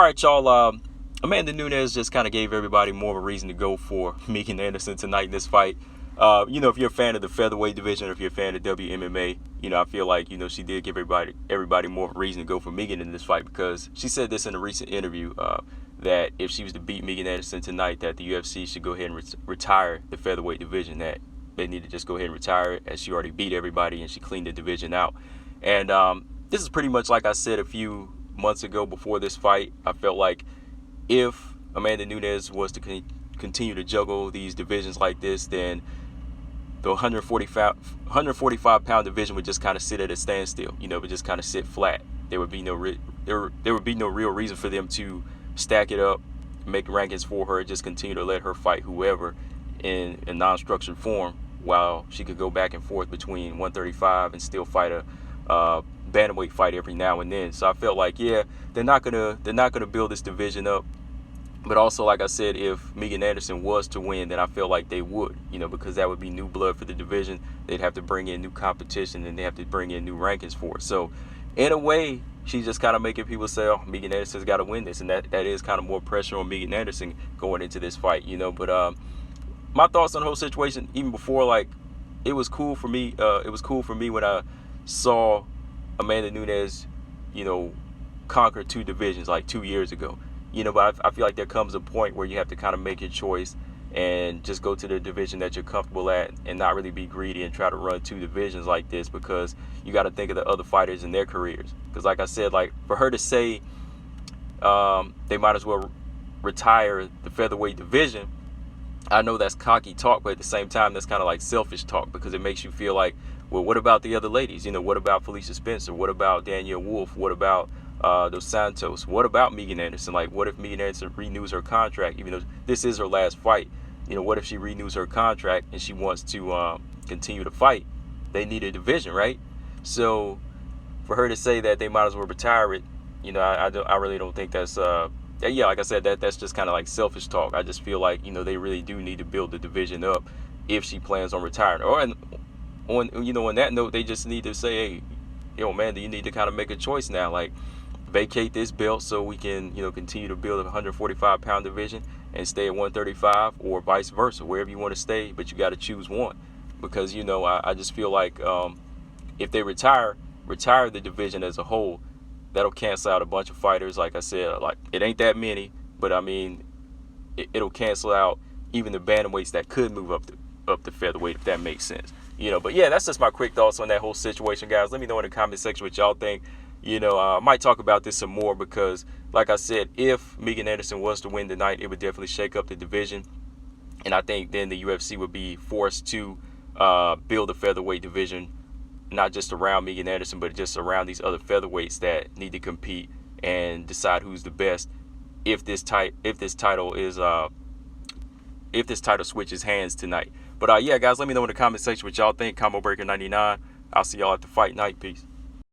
All right, y'all. Amanda Nunes just kind of gave everybody more of a reason to go for Megan Anderson tonight in this fight. If you're a fan of the featherweight division, or if you're a fan of WMMA, I feel like she did give everybody more of a reason to go for Megan in this fight, because she said this in a recent interview that if she was to beat Megan Anderson tonight, that the UFC should go ahead and retire the featherweight division. That they need to just go ahead and retire it, as she already beat everybody and she cleaned the division out. And this is pretty much like I said a few months ago before this fight. I felt like if Amanda Nunes was to continue to juggle these divisions like this, then the 145 pound division would just kind of sit at a standstill. Would just kind of sit flat. There would be no real reason for them to stack it up, make rankings for her, just continue to let her fight whoever in non-structured form, while she could go back and forth between 135 and still fight a bantamweight fight every now and then. So I felt like, yeah, they're not gonna build this division up. But also, like I said, if Megan Anderson was to win, then I feel like they would, because that would be new blood for the division. They'd have to bring in new competition, and they have to bring in new rankings for it. So in a way, she's just kind of making people say, oh, Megan Anderson's got to win this. And that is kind of more pressure on Megan Anderson going into this fight, But my thoughts on the whole situation, even before, like, it was cool for me. It was cool for me when I saw Amanda Nunes, conquer two divisions like 2 years ago. But I feel like there comes a point where you have to kind of make your choice and just go to the division that you're comfortable at, and not really be greedy and try to run two divisions like this, because you got to think of the other fighters in their careers. Because like I said, like, for her to say they might as well retire the featherweight division, I know that's cocky talk, but at the same time, that's kind of like selfish talk, because it makes you feel like, well, what about the other ladies? What about Felicia Spencer? What about Danielle Wolf? What about Dos Santos? What about Megan Anderson? Like, what if Megan Anderson renews her contract, even though this is her last fight? What if she renews her contract and she wants to continue to fight? They need a division, right? So for her to say that they might as well retire it, I really don't think that's yeah, like I said, that's just kind of like selfish talk. I just feel like they really do need to build the division up if she plans on retiring. Or on that note, they just need to say, hey, Amanda, you need to kind of make a choice now. Like, vacate this belt so we can continue to build a 145 pound division and stay at 135, or vice versa, wherever you want to stay, but you got to choose one. Because I just feel like if they retire the division as a whole, that'll cancel out a bunch of fighters. Like I said, like, it ain't that many, but I mean, it'll cancel out even the bantamweights that could move up the featherweight, if that makes sense. But yeah, that's just my quick thoughts on that whole situation, guys. Let me know in the comment section what y'all think. I might talk about this some more, because like I said, if Megan Anderson was to win tonight, it would definitely shake up the division. And I think then the UFC would be forced to build a featherweight division, not just around Megan Anderson, but just around these other featherweights that need to compete, and decide who's the best if this title switches hands tonight. But yeah, guys, let me know in the comment section what y'all think. Combo Breaker 99. I'll see y'all at the fight night. Peace.